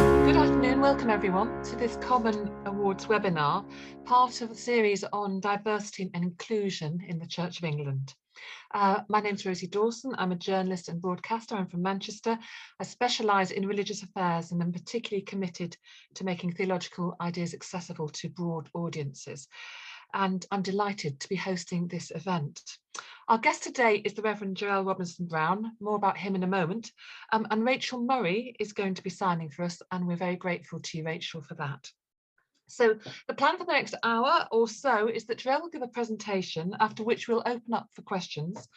Good afternoon, welcome everyone to this Common Awards webinar, part of a series on diversity and inclusion in the Church of England. My name's Rosie Dawson. I'm a journalist and broadcaster. I'm from Manchester. I specialise in religious affairs and I'm particularly committed to making theological ideas accessible to broad audiences. And I'm delighted to be hosting this event. Our guest today is the Reverend Jarel Robinson-Brown, more about him in a moment, and Rachel Murray is going to be signing for us, and we're very grateful to you, Rachel, for that. So the plan for the next hour or so is that Jarel will give a presentation, after which we'll open up for questions.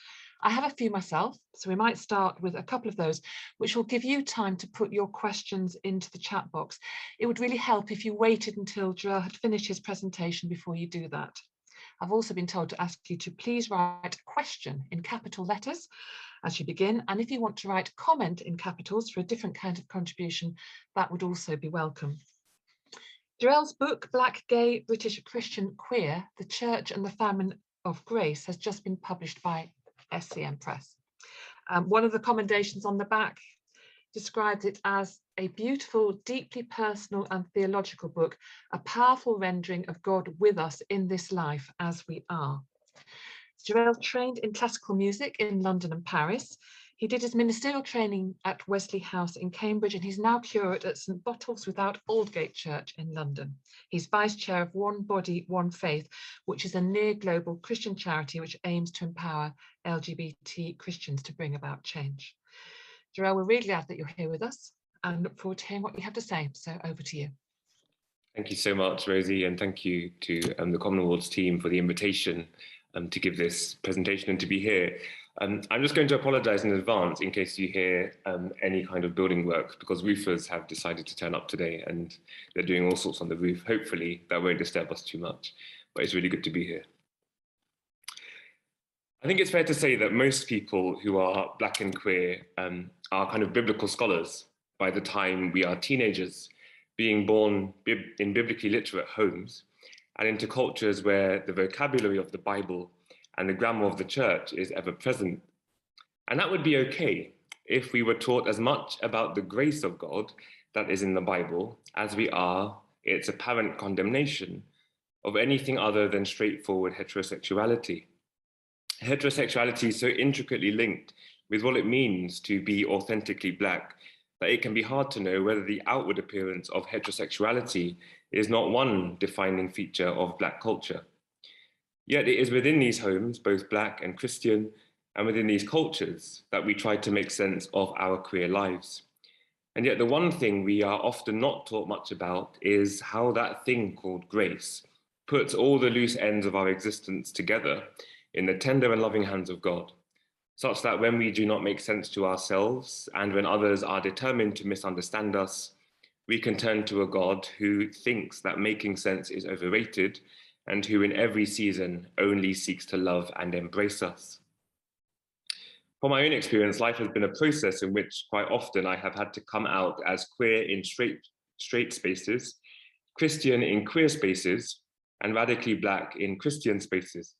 I have a few myself, so we might start with a couple of those, which will give you time to put your questions into the chat box. It would really help if you waited until Jarel had finished his presentation before you do that. I've also been told to ask you to please write question in capital letters as you begin, and if you want to write comment in capitals for a different kind of contribution, that would also be welcome. Jarel's book, Black, Gay, British, Christian, Queer, The Church and the Famine of Grace, has just been published by SCM Press. One of the commendations on the back described it as a beautiful, deeply personal and theological book, a powerful rendering of God with us in this life as we are. Jarel trained in classical music in London and Paris. He did his ministerial training at Wesley House in Cambridge, and he's now curate at St Bottles Without Aldgate Church in London. He's vice chair of One Body, One Faith, which is a near global Christian charity which aims to empower LGBT Christians to bring about change. Jarel, we're really glad that you're here with us and look forward to hearing what you have to say. So over to you. Thank you so much, Rosie, and thank you to the Common Awards team for the invitation to give this presentation and to be here. I'm just going to apologise in advance in case you hear any kind of building work, because roofers have decided to turn up today and they're doing all sorts on the roof. Hopefully that won't disturb us too much, but it's really good to be here. I think it's fair to say that most people who are Black and queer are kind of biblical scholars by the time we are teenagers, being born in biblically literate homes and into cultures where the vocabulary of the Bible and the grammar of the church is ever present. And that would be okay if we were taught as much about the grace of God that is in the Bible as we are its apparent condemnation of anything other than straightforward heterosexuality. Heterosexuality is so intricately linked with what it means to be authentically Black that it can be hard to know whether the outward appearance of heterosexuality is not one defining feature of Black culture. Yet it is within these homes, both Black and Christian, and within these cultures that we try to make sense of our queer lives. And yet the one thing we are often not taught much about is how that thing called grace puts all the loose ends of our existence together in the tender and loving hands of God, such that when we do not make sense to ourselves and when others are determined to misunderstand us, we can turn to a God who thinks that making sense is overrated and who in every season only seeks to love and embrace us. From my own experience, life has been a process in which quite often I have had to come out as queer in straight spaces, Christian in queer spaces, and radically Black in Christian spaces.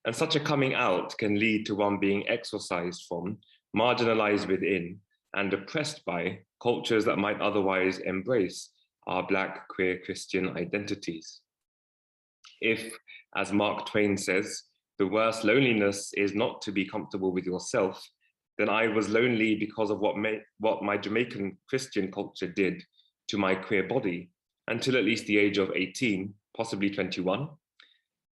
And such a coming out can lead to one being exorcised from, marginalized within, and oppressed by cultures that might otherwise embrace our Black queer Christian identities. If, as Mark Twain says, the worst loneliness is not to be comfortable with yourself, then I was lonely because of what my Jamaican Christian culture did to my queer body until at least the age of 18, possibly 21.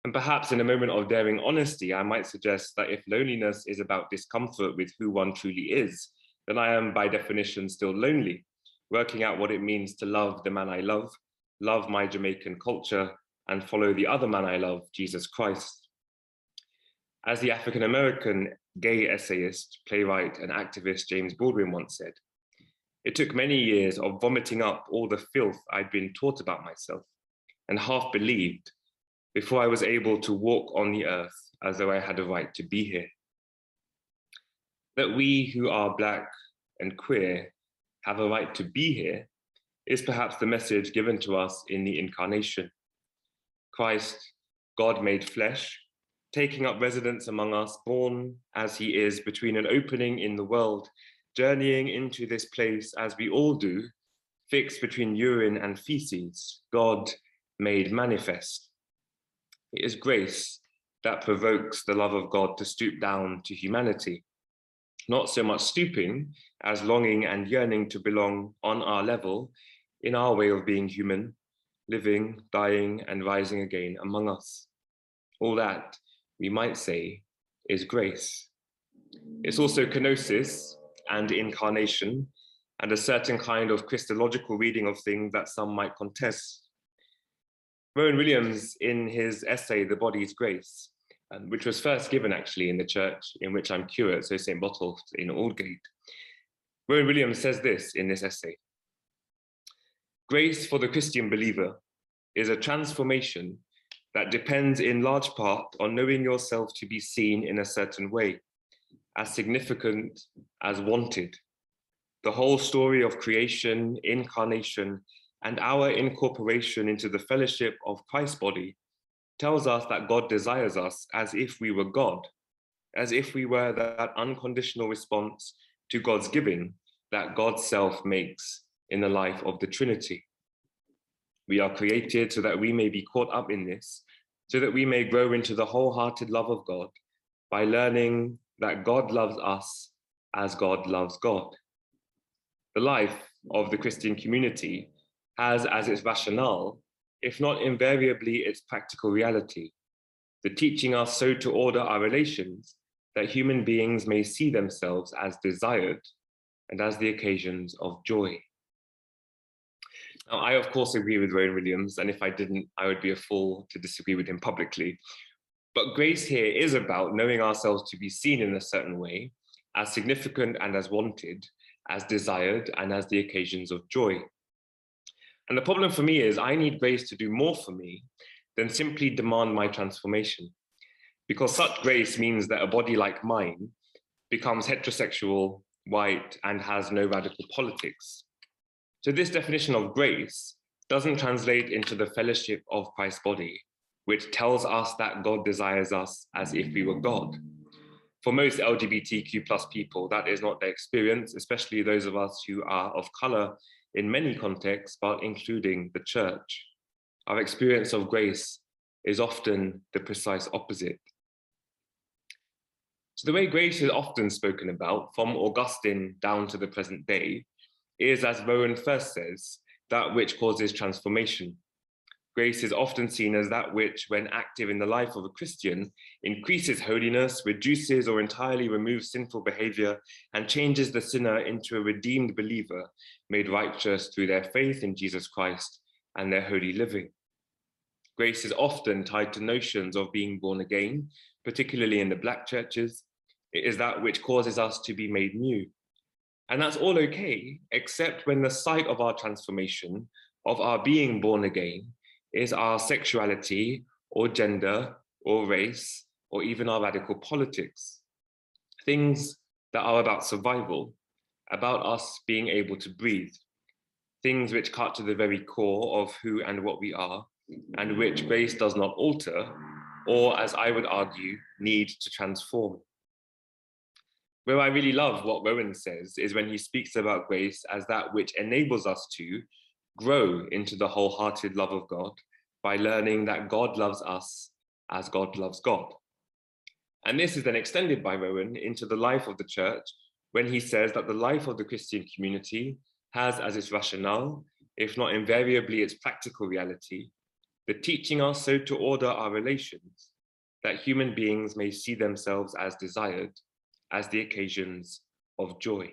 And perhaps in a moment of daring honesty, I might suggest that if loneliness is about discomfort with who one truly is, then I am by definition still lonely, working out what it means to love the man I love my Jamaican culture, and follow the other man I love, Jesus Christ. As the African-American gay essayist, playwright, and activist James Baldwin once said, it took many years of vomiting up all the filth I'd been taught about myself and half believed before I was able to walk on the earth as though I had a right to be here. That we who are Black and queer have a right to be here is perhaps the message given to us in the Incarnation. Christ, God made flesh, taking up residence among us, born as he is between an opening in the world, journeying into this place as we all do, fixed between urine and feces, God made manifest. It is grace that provokes the love of God to stoop down to humanity, not so much stooping as longing and yearning to belong on our level in our way of being human, living, dying, and rising again among us. All that, we might say, is grace. It's also kenosis and incarnation, and a certain kind of Christological reading of things that some might contest. Rowan Williams, in his essay, The Body's Grace, which was first given actually in the church in which I'm curate, so St. Botolph in Aldgate, Rowan Williams says this in this essay: grace for the Christian believer is a transformation that depends in large part on knowing yourself to be seen in a certain way, as significant as wanted. The whole story of creation, incarnation, and our incorporation into the fellowship of Christ's body tells us that God desires us as if we were God, as if we were that unconditional response to God's giving that God's self makes in the life of the Trinity. We are created so that we may be caught up in this, so that we may grow into the wholehearted love of God by learning that God loves us as God loves God. The life of the Christian community has as its rationale, if not invariably its practical reality, the teaching us so to order our relations that human beings may see themselves as desired and as the occasions of joy. Now, I of course agree with Rowan Williams, and if I didn't, I would be a fool to disagree with him publicly. But grace here is about knowing ourselves to be seen in a certain way, as significant and as wanted, as desired, and as the occasions of joy. And the problem for me is I need grace to do more for me than simply demand my transformation, because such grace means that a body like mine becomes heterosexual, white, and has no radical politics. So this definition of grace doesn't translate into the fellowship of Christ's body, which tells us that God desires us as if we were God. For most LGBTQ+ people, that is not their experience, especially those of us who are of color in many contexts, but including the church. Our experience of grace is often the precise opposite. So the way grace is often spoken about, from Augustine down to the present day, is, as Rowan first says, that which causes transformation. Grace is often seen as that which, when active in the life of a Christian, increases holiness, reduces or entirely removes sinful behavior, and changes the sinner into a redeemed believer, made righteous through their faith in Jesus Christ and their holy living. Grace is often tied to notions of being born again, particularly in the Black churches. It is that which causes us to be made new. And that's all okay, except when the site of our transformation, of our being born again, is our sexuality or gender or race or even our radical politics. Things that are about survival, about us being able to breathe. Things which cut to the very core of who and what we are, and which grace does not alter, or, as I would argue, need to transform. Where I really love what Rowan says is when he speaks about grace as that which enables us to grow into the wholehearted love of God by learning that God loves us as God loves God. And this is then extended by Rowan into the life of the church when he says that the life of the Christian community has as its rationale, if not invariably its practical reality, the teaching us so to order our relations that human beings may see themselves as desired, as the occasions of joy.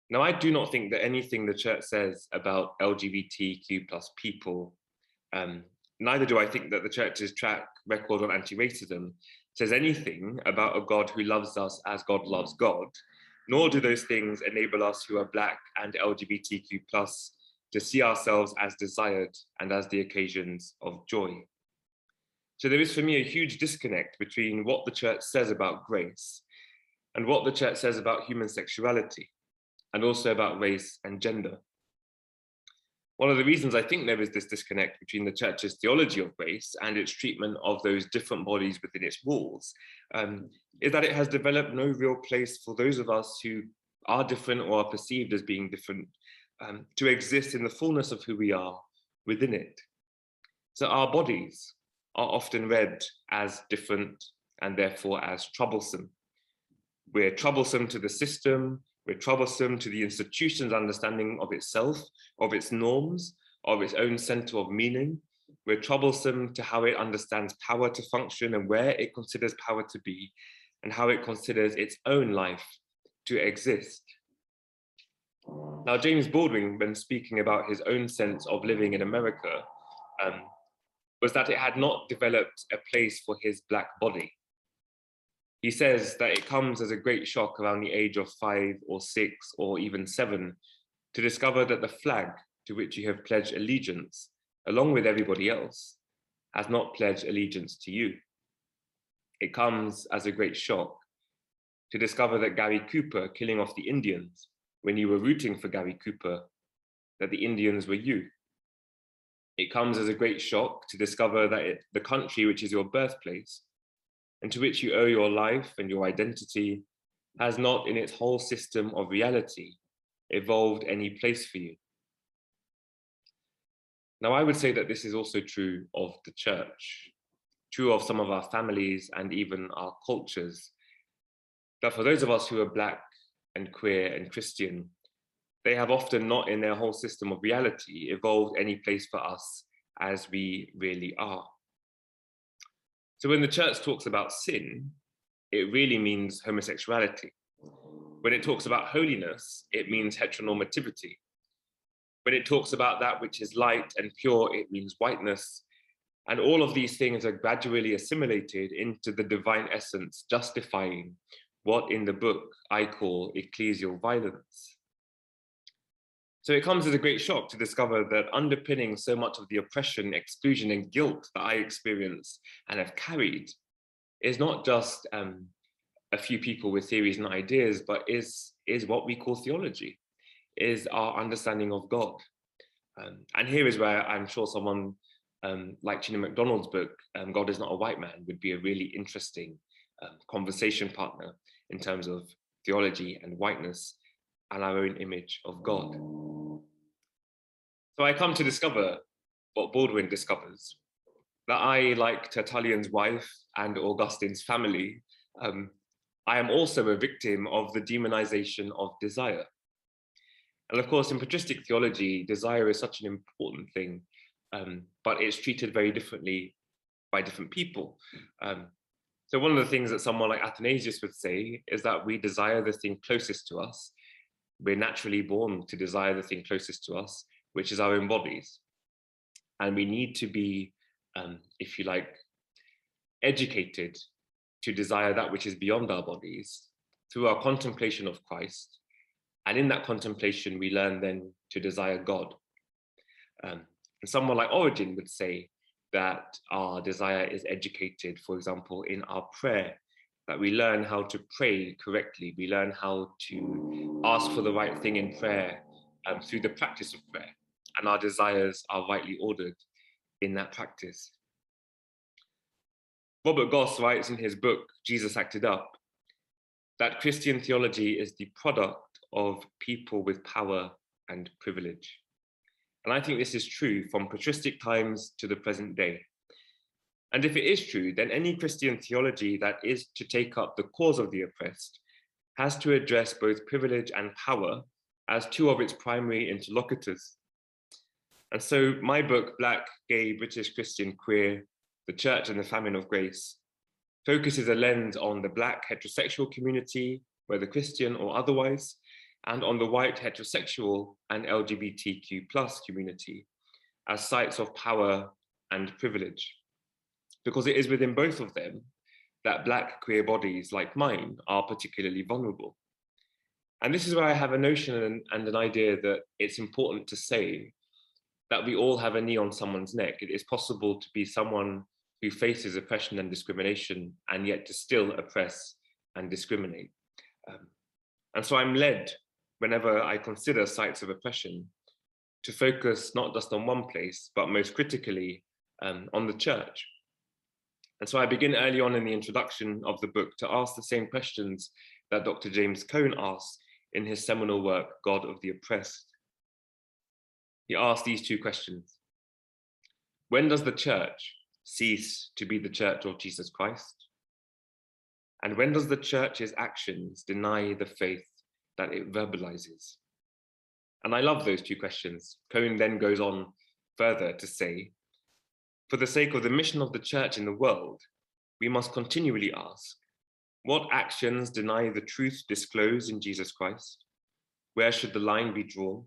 Now, I do not think that anything the church says about LGBTQ+ people, neither do I think that the church's track record on anti-racism says anything about a God who loves us as God loves God, nor do those things enable us who are Black and LGBTQ+ to see ourselves as desired and as the occasions of joy. So there is for me a huge disconnect between what the church says about grace and what the church says about human sexuality, and also about race and gender. One of the reasons I think there is this disconnect between the church's theology of grace and its treatment of those different bodies within its walls is that it has developed no real place for those of us who are different or are perceived as being different, to exist in the fullness of who we are within it. So our bodies are often read as different and therefore as troublesome. We're troublesome to the system, we're troublesome to the institution's understanding of itself, of its norms, of its own center of meaning. We're troublesome to how it understands power to function and where it considers power to be, and how it considers its own life to exist. Now, James Baldwin, when speaking about his own sense of living in America, was that it had not developed a place for his Black body. He says that it comes as a great shock around the age of 5 or 6 or even 7 to discover that the flag to which you have pledged allegiance, along with everybody else, has not pledged allegiance to you. It comes as a great shock to discover that Gary Cooper killing off the Indians, when you were rooting for Gary Cooper, that the Indians were you. It comes as a great shock to discover that the country which is your birthplace and to which you owe your life and your identity has not in its whole system of reality evolved any place for you. Now, I would say that this is also true of the church, true of some of our families and even our cultures, that for those of us who are Black and queer and Christian, they have often not in their whole system of reality evolved any place for us as we really are. So when the church talks about sin, it really means homosexuality. When it talks about holiness, it means heteronormativity. When it talks about that which is light and pure, it means whiteness. And all of these things are gradually assimilated into the divine essence, justifying what in the book I call ecclesial violence. So it comes as a great shock to discover that underpinning so much of the oppression, exclusion, and guilt that I experience and have carried is not just a few people with theories and ideas, but is what we call theology, is our understanding of God. And here is where I'm sure someone like Gina MacDonald's book, God is Not a White Man, would be a really interesting conversation partner in terms of theology and whiteness and our own image of God. So I come to discover what Baldwin discovers, that I, like Tertullian's wife and Augustine's family, I am also a victim of the demonization of desire. And of course, in patristic theology, desire is such an important thing, but it's treated very differently by different people. So one of the things that someone like Athanasius would say is that we desire the thing closest to us. We're naturally born to desire the thing closest to us, which is our own bodies. And we need to be, if you like, educated to desire that which is beyond our bodies through our contemplation of Christ. And in that contemplation, we learn then to desire God. And someone like Origen would say that our desire is educated, for example, in our prayer, that we learn how to pray correctly. We learn how to ask for the right thing in prayer through the practice of prayer. And our desires are rightly ordered in that practice. Robert Goss writes in his book, Jesus Acted Up, that Christian theology is the product of people with power and privilege. And I think this is true from patristic times to the present day. And if it is true, then any Christian theology that is to take up the cause of the oppressed has to address both privilege and power as two of its primary interlocutors. And so my book, Black, Gay, British, Christian, Queer, the Church and the Famine of Grace, focuses a lens on the Black heterosexual community, whether Christian or otherwise, and on the white heterosexual and LGBTQ+ community as sites of power and privilege. Because it is within both of them that Black queer bodies like mine are particularly vulnerable. And this is where I have a notion and an idea that it's important to say that we all have a knee on someone's neck. It is possible to be someone who faces oppression and discrimination and yet to still oppress and discriminate. And so I'm led, whenever I consider sites of oppression, to focus not just on one place, but most critically on the church. And so I begin early on in the introduction of the book to ask the same questions that Dr. James Cone asks in his seminal work, God of the Oppressed. He asked these two questions. When does the church cease to be the church of Jesus Christ? And when does the church's actions deny the faith that it verbalizes? And I love those two questions. Cohen then goes on further to say, for the sake of the mission of the church in the world, we must continually ask, what actions deny the truth disclosed in Jesus Christ? Where should the line be drawn?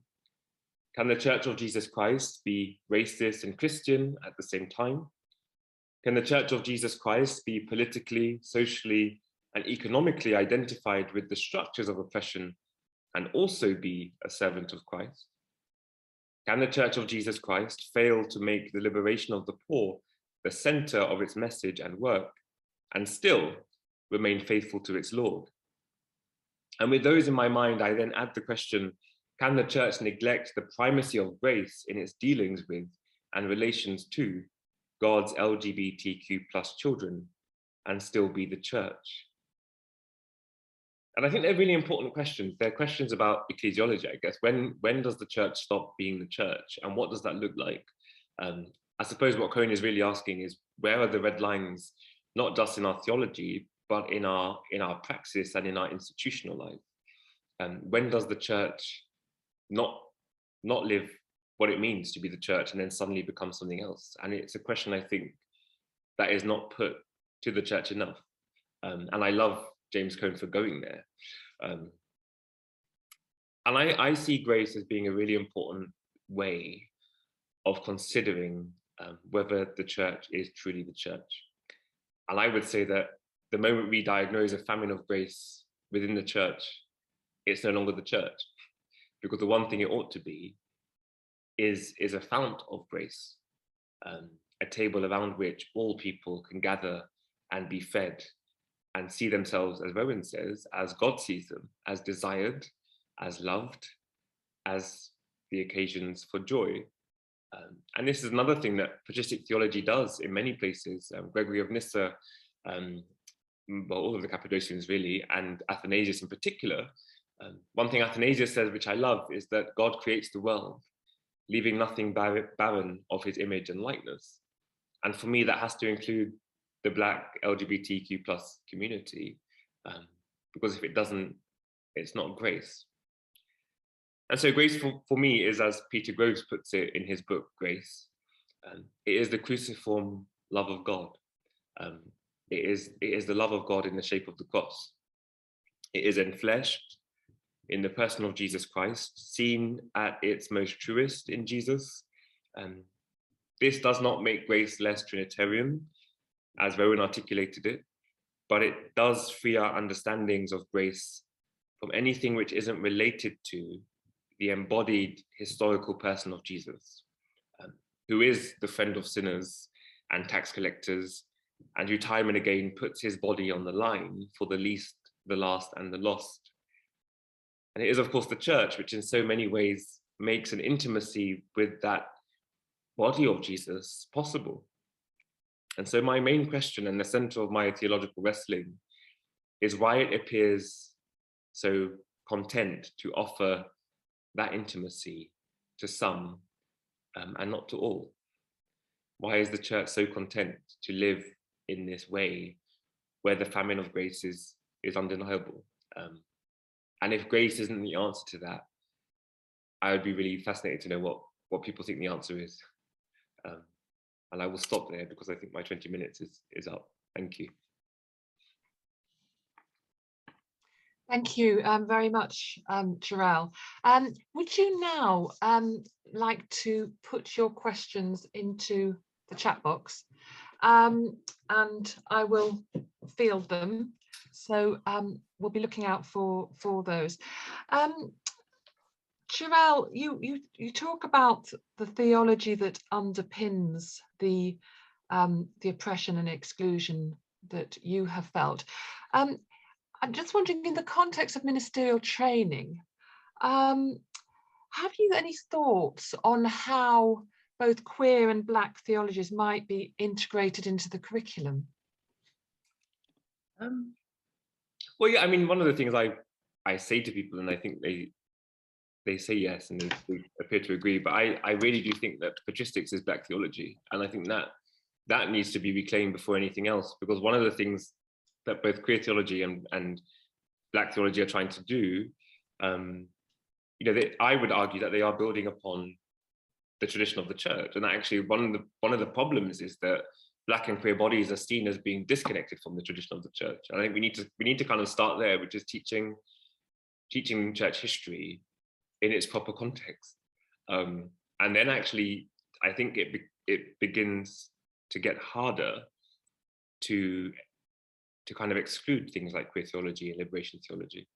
Can the Church of Jesus Christ be racist and Christian at the same time? Can the Church of Jesus Christ be politically, socially, and economically identified with the structures of oppression and also be a servant of Christ? Can the Church of Jesus Christ fail to make the liberation of the poor the center of its message and work and still remain faithful to its Lord? And with those in my mind, I then add the question, can the church neglect the primacy of grace in its dealings with and relations to God's LGBTQ+ children and still be the church? And I think they're really important questions. They're questions about ecclesiology, I guess. When does the church stop being the church and what does that look like? I suppose what Cohen is really asking is, where are the red lines, not just in our theology, but in our praxis and in our institutional life? When does the church not live what it means to be the church and then suddenly become something else? And it's a question, I think, that is not put to the church enough. And I love James Cohen for going there. And I see grace as being a really important way of considering whether the church is truly the church. And I would say that the moment we diagnose a famine of grace within the church, it's no longer the church. Because the one thing it ought to be is a fount of grace, a table around which all people can gather and be fed and see themselves, as Rowan says, as God sees them, as desired, as loved, as the occasions for joy. And this is another thing that patristic theology does in many places. Gregory of Nyssa, well, all of the Cappadocians really, and Athanasius in particular. One thing Athanasius says, which I love, is that God creates the world, leaving nothing barren of his image and likeness. And for me, that has to include the Black LGBTQ+ community, because if it doesn't, it's not grace. And so grace for me is, as Peter Groves puts it in his book, Grace, it is the cruciform love of God. It is the love of God in the shape of the cross. It is enfleshed in the person of Jesus Christ, seen at its most truest in Jesus. This does not make grace less Trinitarian, as Rowan articulated it, but it does free our understandings of grace from anything which isn't related to the embodied historical person of Jesus, who is the friend of sinners and tax collectors, and who time and again puts his body on the line for the least, the last, and the lost. And it is, of course, the church, which in so many ways makes an intimacy with that body of Jesus possible. And so my main question and the center of my theological wrestling is why it appears so content to offer that intimacy to some and not to all. Why is the church so content to live in this way where the famine of grace is undeniable? And if grace isn't the answer to that, I would be really fascinated to know what people think the answer is. And I will stop there because I think my 20 minutes is up. Thank you. Thank you very much, Jarel. Would you now like to put your questions into the chat box, and I will field them. So we'll be looking out for those. Jarel, you talk about the theology that underpins the oppression and exclusion that you have felt. I'm just wondering, in the context of ministerial training, have you any thoughts on how both queer and Black theologies might be integrated into the curriculum? Well, yeah, I mean, one of the things I I say to people, and I think they say yes, and they appear to agree, but I really do think that patristics is Black theology, and I think that needs to be reclaimed before anything else, because one of the things that both queer theology and Black theology are trying to do, I would argue that they are building upon the tradition of the church, and that actually one of the problems is that Black and queer bodies are seen as being disconnected from the tradition of the church. And I think we need to kind of start there, which is teaching church history in its proper context, and then actually I think it begins to get harder to kind of exclude things like queer theology and liberation theology,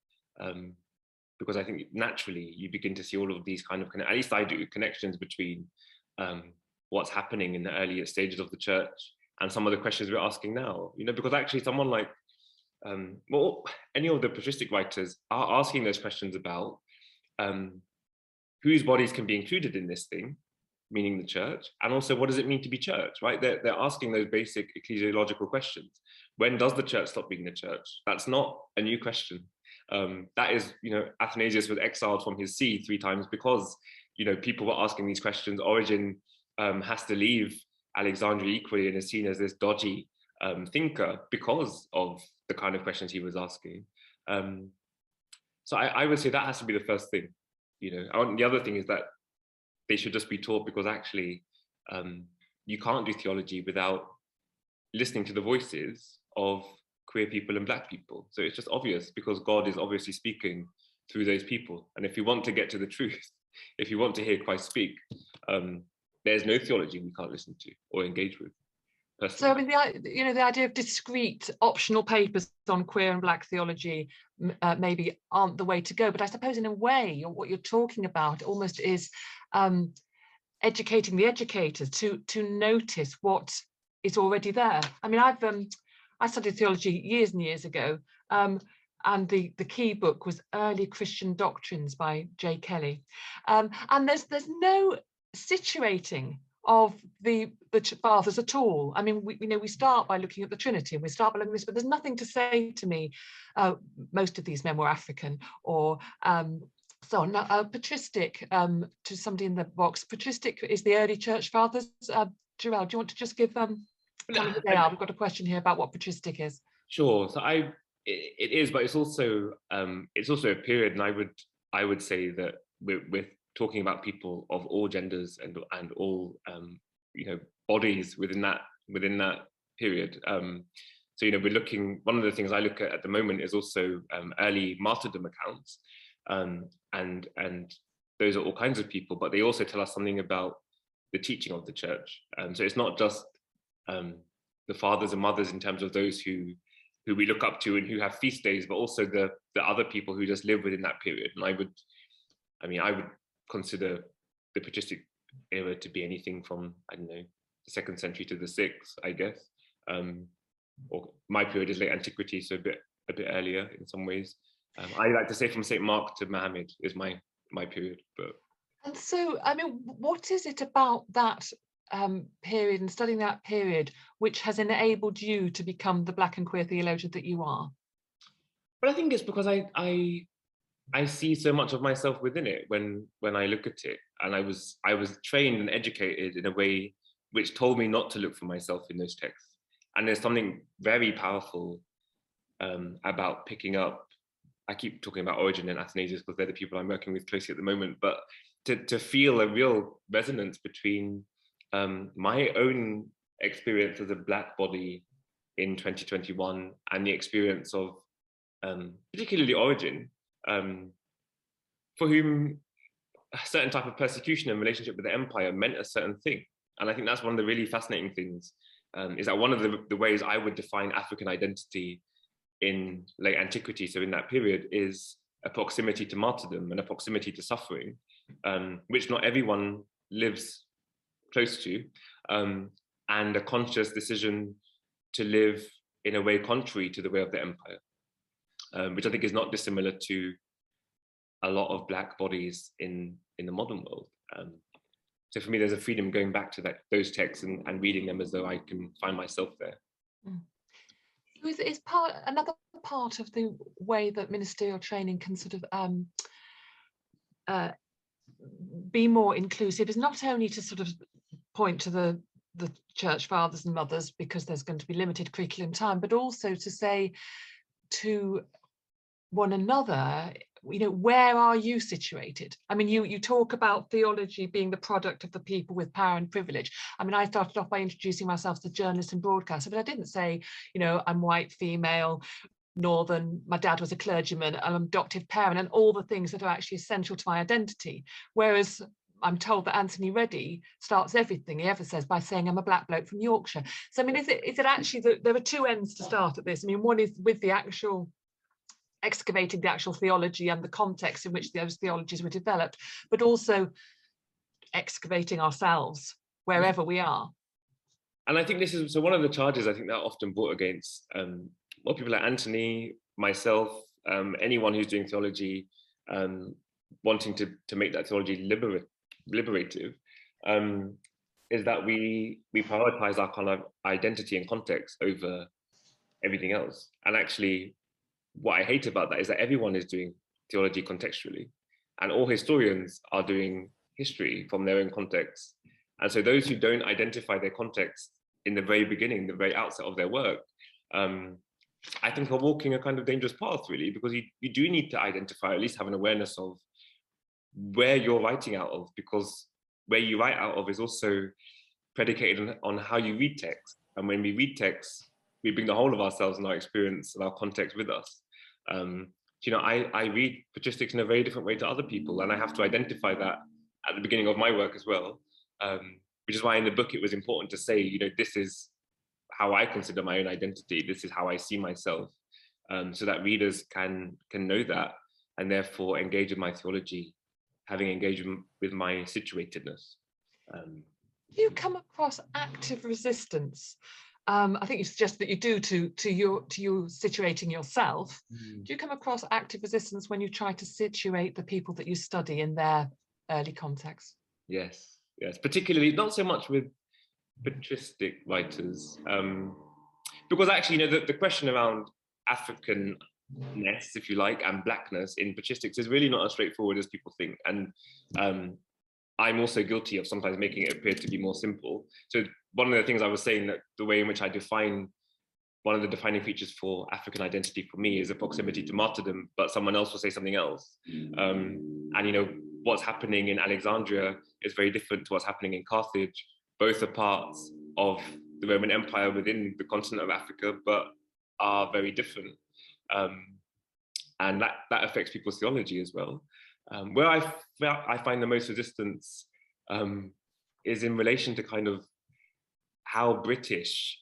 because I think naturally you begin to see all of these kind of, at least I do, connections between what's happening in the earlier stages of the church and some of the questions we're asking now. Because actually someone like, any of the patristic writers are asking those questions about whose bodies can be included in this thing, meaning the church, and also what does it mean to be church, right? They're asking those basic ecclesiological questions. When does the church stop being the church? That's not a new question. That is, Athanasius was exiled from his see 3 times because, people were asking these questions. Origen has to leave Alexandria equally and is seen as this dodgy thinker because of the kind of questions he was asking. So I would say that has to be the first thing. The other thing is that they should just be taught, because actually you can't do theology without listening to the voices of queer people and Black people. So it's just obvious, because God is obviously speaking through those people. And if you want to get to the truth, if you want to hear Christ speak, there's no theology we can't listen to or engage with. Personally. So I mean, the idea of discrete optional papers on queer and Black theology maybe aren't the way to go. But I suppose in a way, what you're talking about almost is educating the educators to notice what is already there. I mean, I studied theology years and years ago, and the key book was Early Christian Doctrines by J. Kelly, and there's no situating of the fathers at all. I mean, we start by looking at the Trinity, and we start by looking at this, but there's nothing to say to me. Most of these men were African, or so on. Patristic, to somebody in the box, patristic is the early church fathers. Jarel, do you want to just give tell them who they are? We've got a question here about what patristic is. Sure. So it is, but it's also a period, and I would say that we're talking about people of all genders and all bodies within that period. So we're looking. One of the things I look at the moment is also early martyrdom accounts, and those are all kinds of people, but they also tell us something about the teaching of the church. So it's not just the fathers and mothers in terms of those who we look up to and who have feast days, but also the other people who just live within that period. And I would consider the patristic era to be anything from, I don't know, the 2nd century to the 6th, I guess. Or my period is late antiquity, so a bit earlier in some ways. I like to say from St. Mark to Muhammad is my period. But and so, I mean, what is it about that period and studying that period which has enabled you to become the Black and queer theologian that you are? But I think it's because I see so much of myself within it when I look at it, and I was trained and educated in a way which told me not to look for myself in those texts. And there's something very powerful about picking up. I keep talking about Origen and Athanasius because they're the people I'm working with closely at the moment, but to feel a real resonance between my own experience as a Black body in 2021 and the experience of particularly Origen, for whom a certain type of persecution in relationship with the empire meant a certain thing. And I think that's one of the really fascinating things, is that one of the ways I would define African identity in late antiquity, so in that period, is a proximity to martyrdom and a proximity to suffering, which not everyone lives close to, and a conscious decision to live in a way contrary to the way of the empire, which I think is not dissimilar to a lot of Black bodies in the modern world. So for me, there's a freedom going back to those texts and reading them as though I can find myself there. Is another part of the way that ministerial training can sort of be more inclusive is not only to sort of point to the church fathers and mothers because there's going to be limited curriculum time, but also to say to one another, you know, where are you situated? I mean, you talk about theology being the product of the people with power and privilege. I mean, I started off by introducing myself as a journalist and broadcaster, but I didn't say, you know, I'm white, female, northern, my dad was a clergyman, I'm an adoptive parent, and all the things that are actually essential to my identity. Whereas I'm told that Anthony Reddy starts everything he ever says by saying I'm a black bloke from Yorkshire. So I mean, is it actually that there are two ends to start at this? I mean, one is with the actual excavating the actual theology and the context in which those theologies were developed, but also excavating ourselves wherever we are. And I think this is, so one of the charges I think that are often brought against more people like Anthony, myself, anyone who's doing theology, wanting to make that theology liberative, is that we prioritize our kind of identity and context over everything else. And actually, what I hate about that is that everyone is doing theology contextually, and all historians are doing history from their own context. And so those who don't identify their context in the very beginning, the very outset of their work, I think are walking a kind of dangerous path, really, because you do need to identify, at least have an awareness of where you're writing out of, because where you write out of is also predicated on how you read text. And when we read text, we bring the whole of ourselves and our experience and our context with us. You know, I read patristics in a very different way to other people, and I have to identify that at the beginning of my work as well, which is why in the book it was important to say, you know, this is how I consider my own identity, this is how I see myself, so that readers can know that, and therefore engage with my theology, having engagement with my situatedness. You come across active resistance. I think you suggest that you do to you situating yourself. Do you come across active resistance when you try to situate the people that you study in their early context? Yes, particularly not so much with patristic writers, because actually, you know, the question around Africanness, if you like, and blackness in patristics is really not as straightforward as people think. And I'm also guilty of sometimes making it appear to be more simple. So one of the things I was saying, that the way in which I define, one of the defining features for African identity for me is a proximity to martyrdom, but someone else will say something else. And, you know, what's happening in Alexandria is very different to what's happening in Carthage. Both are parts of the Roman Empire within the continent of Africa, but are very different. And that affects people's theology as well. Where I find the most resistance is in relation to kind of how British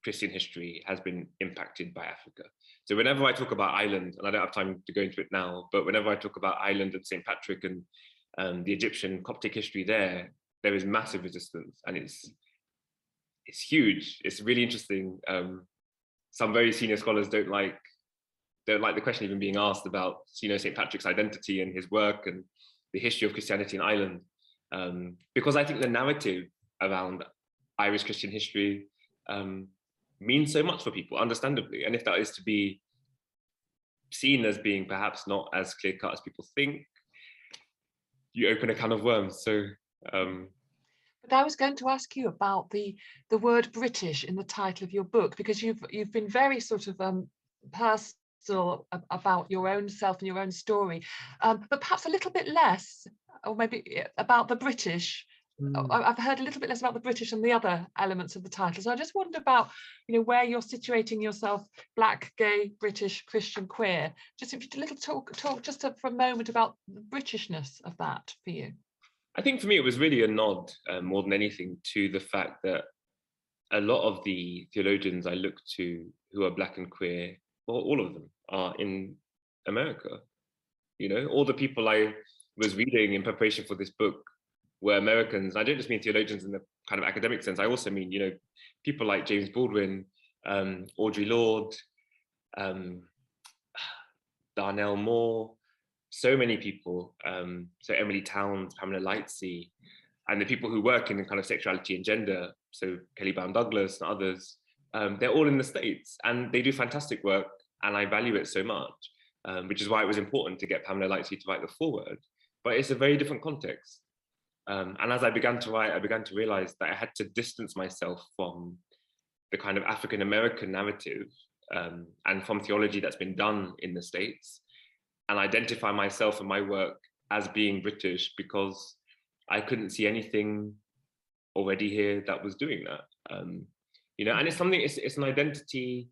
Christian history has been impacted by Africa. So whenever I talk about Ireland, and I don't have time to go into it now, but whenever I talk about Ireland and St. Patrick and the Egyptian Coptic history there is massive resistance, and it's huge. It's really interesting. Some very senior scholars don't like the question even being asked about, you know, St. Patrick's identity and his work and the history of Christianity in Ireland, because I think the narrative around Irish Christian history means so much for people, understandably. And if that is to be seen as being perhaps not as clear-cut as people think, you open a can of worms. So, but I was going to ask you about the word British in the title of your book, because you've been very sort of personal about your own self and your own story, but perhaps a little bit less, or maybe about the British. I've heard a little bit less about the British and the other elements of the title. So I just wondered about, you know, where you're situating yourself: Black, gay, British, Christian, queer. Just if you a little talk just for a moment about the Britishness of that for you. I think for me it was really a nod, more than anything, to the fact that a lot of the theologians I look to who are Black and queer, well, all of them are in America. You know, all the people I was reading in preparation for this book were Americans. I don't just mean theologians in the kind of academic sense. I also mean, you know, people like James Baldwin, Audre Lorde, Darnell Moore, so many people. So Emily Towns, Pamela Lightsey, and the people who work in kind of sexuality and gender, so Kelly Brown Douglas and others, they're all in the States, and they do fantastic work. and I value it so much, which is why it was important to get Pamela Lightsey to write the foreword. But it's a very different context. And as I began to write, I began to realize that I had to distance myself from the kind of African American narrative and from theology that's been done in the States, and identify myself and my work as being British, because I couldn't see anything already here that was doing that. You know, and it's something, it's an identity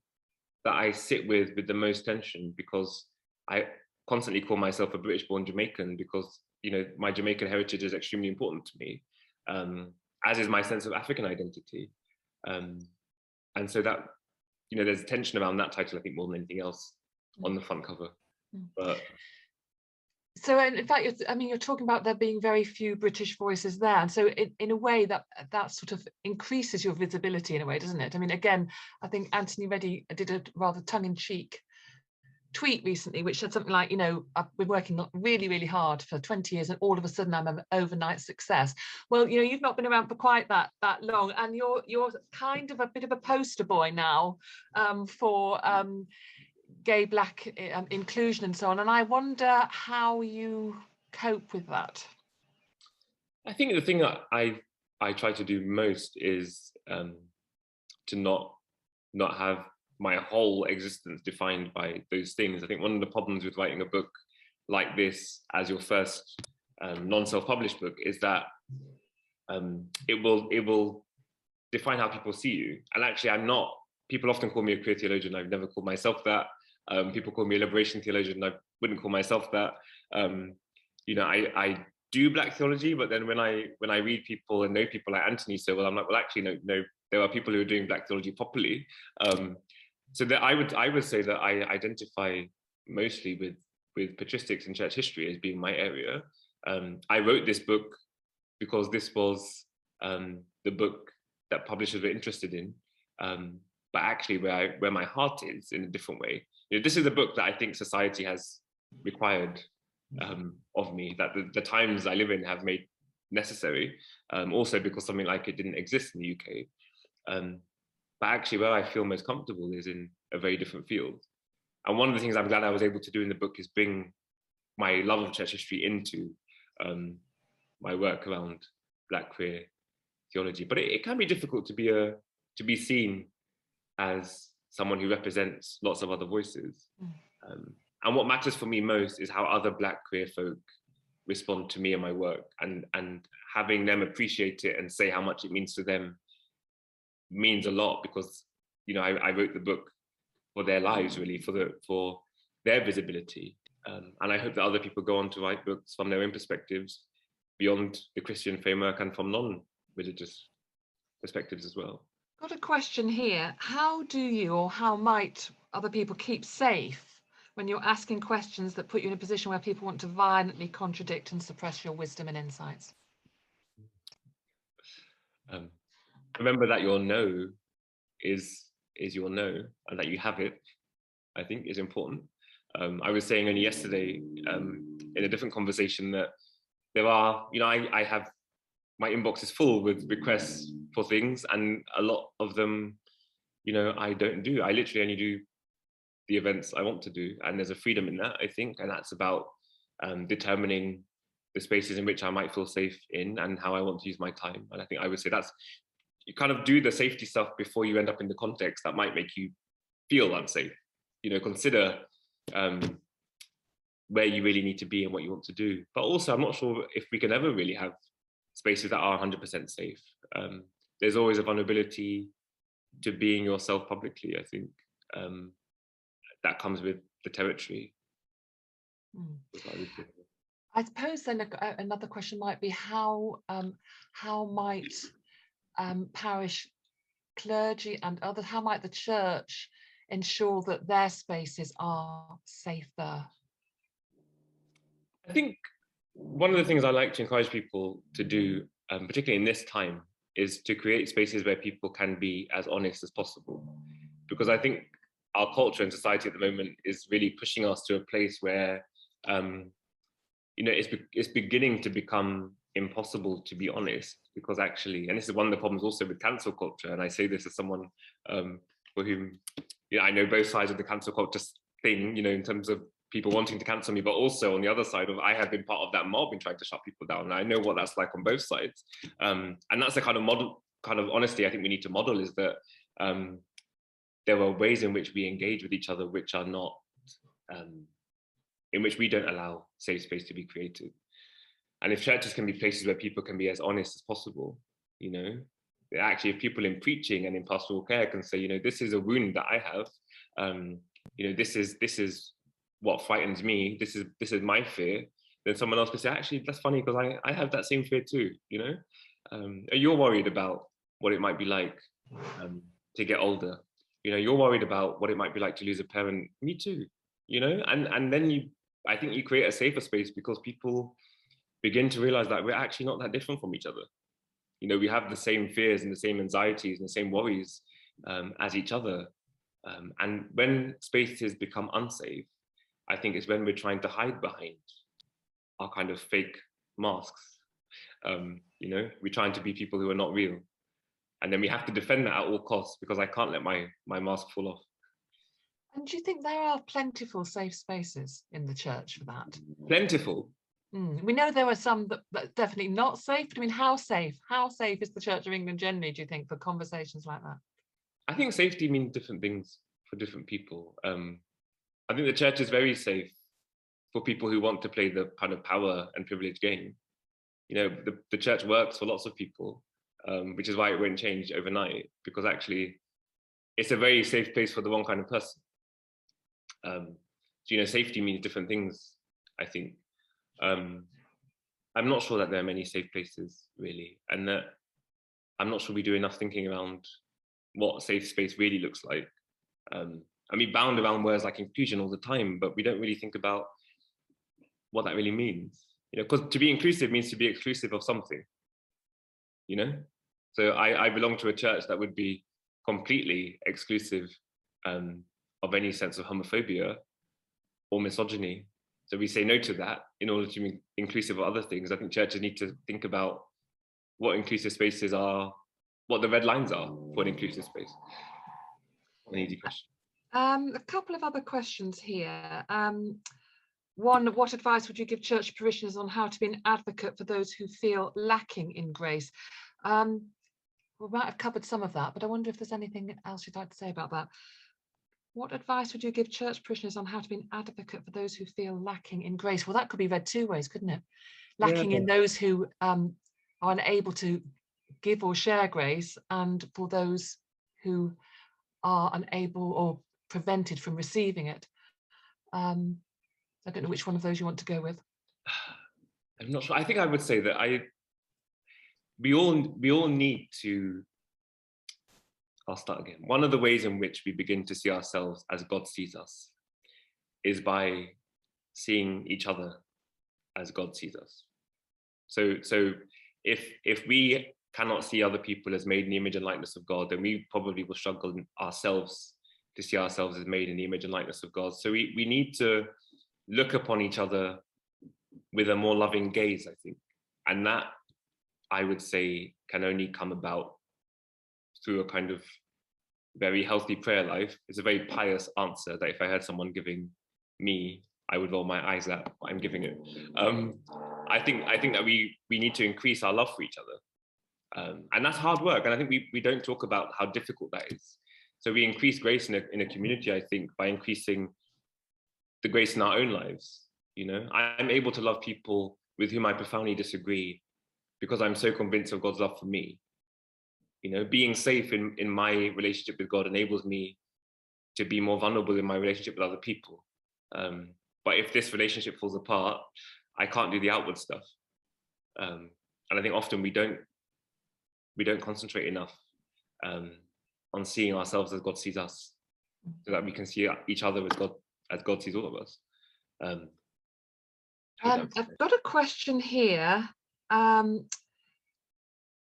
that I sit with the most tension, because I constantly call myself a British-born Jamaican, because, you know, my Jamaican heritage is extremely important to me, as is my sense of African identity. And so that, you know, there's tension around that title, I think, more than anything else on the front cover. But so in fact, you're talking about there being very few British voices there, and so in a way that sort of increases your visibility in a way, doesn't it? I mean, again, I think Anthony Reddy did a rather tongue-in-cheek tweet recently, which said something like, you know, I've been working really, really hard for 20 years, and all of a sudden I'm an overnight success. Well, you know, you've not been around for quite that long, and you're kind of a bit of a poster boy now for gay Black inclusion and so on. And I wonder how you cope with that. I think the thing that I try to do most is to not have my whole existence defined by those things. I think one of the problems with writing a book like this as your first non-self-published book is that it will define how people see you. And actually, I'm not. People often call me a queer theologian. I've never called myself that. People call me a liberation theologian. I wouldn't call myself that. You know, I do Black theology, but then when I read people and know people like Anthony so well, I'm like, well, actually, no, there are people who are doing Black theology properly. So that I would say that I identify mostly with patristics and church history as being my area. I wrote this book because this was the book that publishers were interested in, but actually where my heart is in a different way. You know, this is a book that I think society has required of me, that the times I live in have made necessary, also because something like it didn't exist in the UK. But actually where I feel most comfortable is in a very different field. And one of the things I'm glad I was able to do in the book is bring my love of church history into my work around Black queer theology. But it can be difficult to be seen as someone who represents lots of other voices. And what matters for me most is how other Black queer folk respond to me and my work, and having them appreciate it and say how much it means to them means a lot, because, you know, I wrote the book for their lives, really, for their visibility. And I hope that other people go on to write books from their own perspectives beyond the Christian framework and from non-religious perspectives as well. Got a question here. How do you, or how might other people keep safe when you're asking questions that put you in a position where people want to violently contradict and suppress your wisdom and insights? Remember that your no is your no, and that you have it, I think, is important. I was saying only yesterday in a different conversation that there are, you know, I have, my inbox is full with requests for things, and a lot of them, you know, I don't do. I literally only do the events I want to do, and there's a freedom in that, I think, and that's about determining the spaces in which I might feel safe in and how I want to use my time. And I think I would say that's, you kind of do the safety stuff before you end up in the context that might make you feel unsafe. You know, consider where you really need to be and what you want to do. But also, I'm not sure if we can ever really have spaces that are 100% safe. There's always a vulnerability to being yourself publicly, I think, that comes with the territory. I suppose then another question might be how might parish clergy and others, how might the church ensure that their spaces are safer? I think one of the things I like to encourage people to do, particularly in this time, is to create spaces where people can be as honest as possible. Because I think our culture and society at the moment is really pushing us to a place where, you know, it's beginning to become impossible to be honest, because actually, and this is one of the problems also with cancel culture, and I say this as someone who for whom, I know both sides of the cancel culture thing, in terms of people wanting to cancel me, but also on the other side of, I have been part of that mob in trying to shut people down. And I know what that's like on both sides. And that's the kind of honesty I think we need to model, is that there are ways in which we engage with each other which are not, in which we don't allow safe space to be created. And if churches can be places where people can be as honest as possible, actually, if people in preaching and in pastoral care can say, this is a wound that I have, this is what frightens me, this is my fear, then someone else can say, actually, that's funny because I have that same fear too, you're worried about what it might be like to get older, you're worried about what it might be like to lose a parent, me too, and then I think you create a safer space because people begin to realize that we're actually not that different from each other. We have the same fears and the same anxieties and the same worries as each other. And when spaces become unsafe, I think it's when we're trying to hide behind our kind of fake masks. We're trying to be people who are not real. And then we have to defend that at all costs because I can't let my mask fall off. And do you think there are plentiful safe spaces in the church for that? Plentiful. We know there are some that are definitely not safe, but I mean, how safe is the Church of England generally, do you think, for conversations like that? I think safety means different things for different people. I think the church is very safe for people who want to play the kind of power and privilege game. The church works for lots of people, which is why it won't change overnight, because actually it's a very safe place for the wrong kind of person. Safety means different things, I think. I'm not sure that there are many safe places, really, and that I'm not sure we do enough thinking around what safe space really looks like. Bound around words like inclusion all the time, but we don't really think about what that really means. Because to be inclusive means to be exclusive of something. So I belong to a church that would be completely exclusive of any sense of homophobia or misogyny. So we say no to that in order to be inclusive of other things. I think churches need to think about what inclusive spaces are, what the red lines are for an inclusive space. An easy question. A couple of other questions here. One, what advice would you give church parishioners on how to be an advocate for those who feel lacking in grace? We might have covered some of that, but I wonder if there's anything else you'd like to say about that. What advice would you give church parishioners on how to be an advocate for those who feel lacking in grace? Well, that could be read two ways, couldn't it? Lacking in those who are unable to give or share grace, and for those who are unable or prevented from receiving it. I don't know which one of those you want to go with. I'm not sure. I think I would say that we all need to. I'll start again. One of the ways in which we begin to see ourselves as God sees us is by seeing each other as God sees us. So if we cannot see other people as made in the image and likeness of God, then we probably will struggle ourselves to see ourselves as made in the image and likeness of God. So we need to look upon each other with a more loving gaze, I think. And that, I would say, can only come about through a kind of very healthy prayer life. It's a very pious answer that if I heard someone giving me, I would roll my eyes at what I'm giving it. I think that we need to increase our love for each other. And that's hard work. And I think we don't talk about how difficult that is. So we increase grace in a community, I think, by increasing the grace in our own lives. I'm able to love people with whom I profoundly disagree because I'm so convinced of God's love for me. Being safe in my relationship with God enables me to be more vulnerable in my relationship with other people. But if this relationship falls apart, I can't do the outward stuff. And I think often we don't concentrate enough on seeing ourselves as God sees us, so that we can see each other as God sees all of us. I've got a question here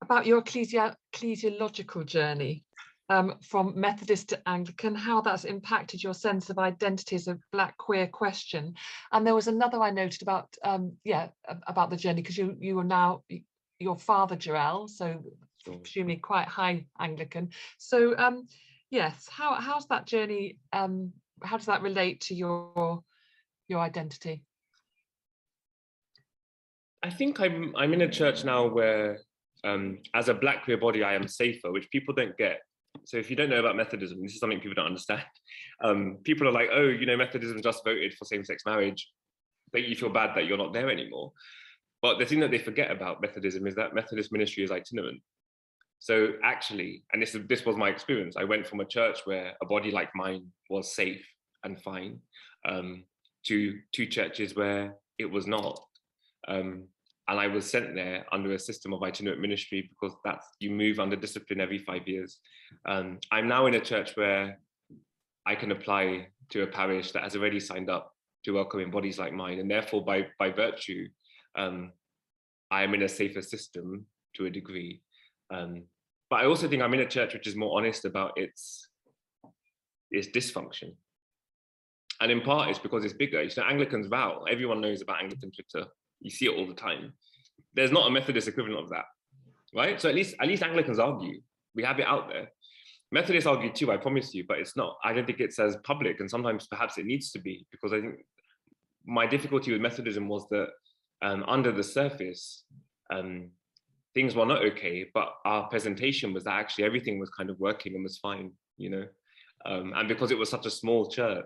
about your ecclesiological journey from Methodist to Anglican, how that's impacted your sense of identity as a Black queer question. And there was another I noted about the journey, because you are now, your father Jarel, so presumably quite high Anglican. So Yes. How's that journey? How does that relate to your identity? I think I'm in a church now where, as a Black queer body, I am safer, which people don't get. So if you don't know about Methodism, this is something people don't understand. People are like, oh, Methodism just voted for same-sex marriage. Don't you feel bad that you're not there anymore? But the thing that they forget about Methodism is that Methodist ministry is itinerant. So actually, and this was my experience, I went from a church where a body like mine was safe and fine, to two churches where it was not. And I was sent there under a system of itinerant ministry because you move under discipline every 5 years. I'm now in a church where I can apply to a parish that has already signed up to welcoming bodies like mine, and therefore by virtue, I am in a safer system to a degree. But I also think I'm in a church which is more honest about its dysfunction. And in part, it's because it's bigger. Anglicans vow. Everyone knows about Anglican Twitter. You see it all the time. There's not a Methodist equivalent of that, right? So at least Anglicans argue. We have it out there. Methodists argue too, I promise you, but it's not. I don't think it's as public, and sometimes perhaps it needs to be, because I think my difficulty with Methodism was that under the surface, things were not okay, but our presentation was that actually everything was kind of working and was fine, and because it was such a small church,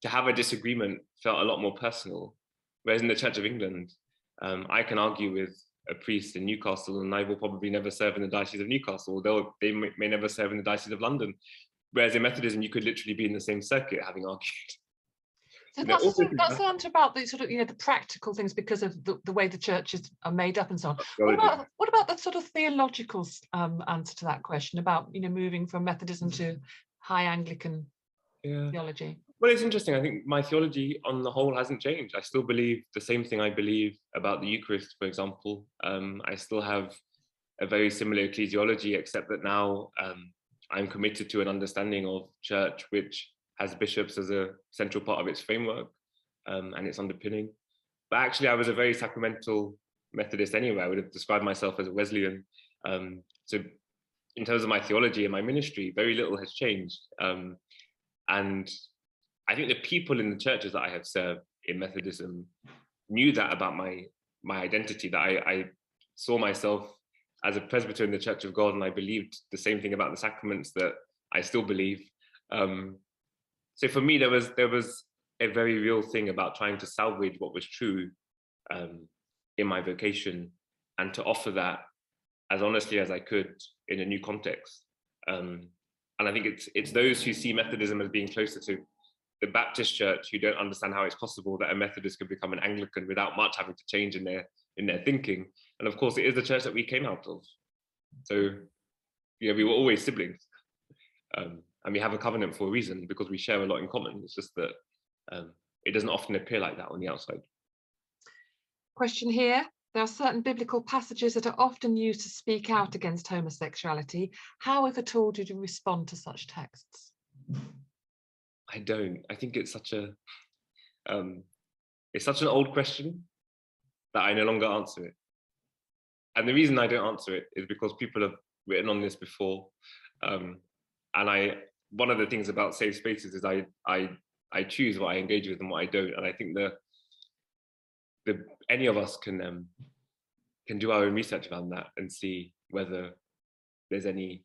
to have a disagreement felt a lot more personal. Whereas in the Church of England, I can argue with a priest in Newcastle, and I will probably never serve in the Diocese of Newcastle, although they may never serve in the Diocese of London. Whereas in Methodism, you could literally be in the same circuit having argued. So that's the answer about the sort of the practical things because of the way the churches are made up and so on. What about the sort of theological answer to that question about moving from Methodism to high Anglican theology? Well, it's interesting. I think my theology on the whole hasn't changed. I still believe the same thing I believe about the Eucharist, for example. I still have a very similar ecclesiology, except that now I'm committed to an understanding of church which has bishops as a central part of its framework and its underpinning. But actually, I was a very sacramental Methodist anyway. I would have described myself as a Wesleyan. So in terms of my theology and my ministry, very little has changed. And I think the people in the churches that I have served in Methodism knew that about my identity, that I saw myself as a presbyter in the Church of God, and I believed the same thing about the sacraments that I still believe. So for me, there was a very real thing about trying to salvage what was true in my vocation and to offer that as honestly as I could in a new context. And I think it's those who see Methodism as being closer to the Baptist church who don't understand how it's possible that a Methodist could become an Anglican without much having to change in their thinking. And of course, it is the church that we came out of. So, we were always siblings. And we have a covenant for a reason, because we share a lot in common. It's just that it doesn't often appear like that on the outside. Question here. There are certain biblical passages that are often used to speak out against homosexuality. How, if at all, did you respond to such texts? I don't. I think it's such an old question that I no longer answer it. And the reason I don't answer it is because people have written on this before. And one of the things about safe spaces is I choose what I engage with and what I don't. And I think that any of us can do our own research around that and see whether there's any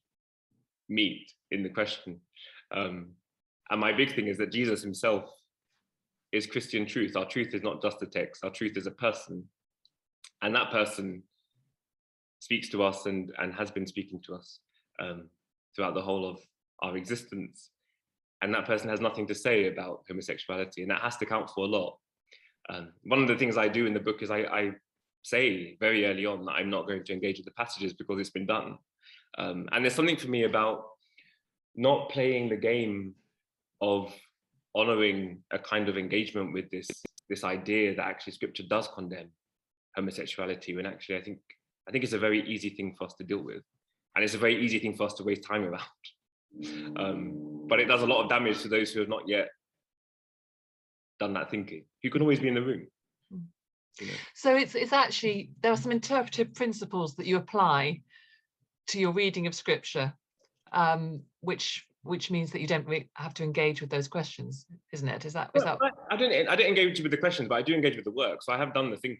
meat in the question. And my big thing is that Jesus himself is Christian truth. Our truth is not just a text. Our truth is a person. And that person speaks to us and has been speaking to us throughout the whole of our existence. And that person has nothing to say about homosexuality. And that has to count for a lot. One of the things I do in the book is I say very early on that I'm not going to engage with the passages because it's been done. And there's something for me about not playing the game of honoring a kind of engagement with this idea that actually scripture does condemn homosexuality, when actually I think it's a very easy thing for us to deal with, and it's a very easy thing for us to waste time around. But it does a lot of damage to those who have not yet done that thinking, who can always be in the room. So it's actually, there are some interpretive principles that you apply to your reading of scripture, which which means that you don't really have to engage with those questions, isn't it? Is that Well, I don't engage with the questions, but I do engage with the work. So I have done the thinking,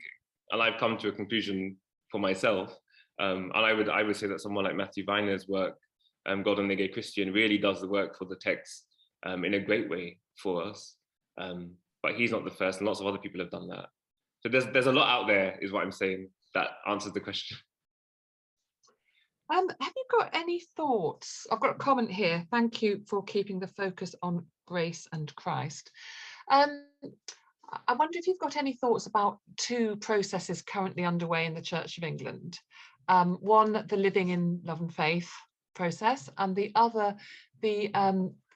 and I've come to a conclusion for myself. And I would say that someone like Matthew Viner's work, God and the Gay Christian, really does the work for the text in a great way for us. But he's not the first, and lots of other people have done that. So there's a lot out there, is what I'm saying, that answers the question. Have you got any thoughts? I've got a comment here. Thank you for keeping the focus on grace and Christ. I wonder if you've got any thoughts about two processes currently underway in the Church of England. One, the living in love and faith process, and the other, the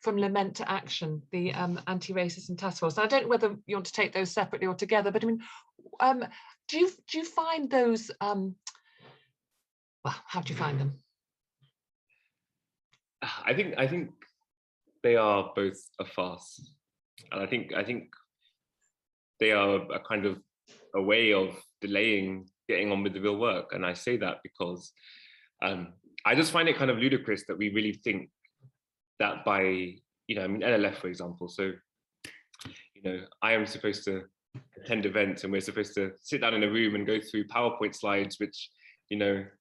from lament to action, the anti-racism task force. I don't know whether you want to take those separately or together, but I mean, do you find those? Well, how do you find them? I think they are both a farce, and I think they are a kind of a way of delaying getting on with the real work. And I say that because I just find it kind of ludicrous that we really think that by, I mean, LLF, for example. So, I am supposed to attend events, and we're supposed to sit down in a room and go through PowerPoint slides, which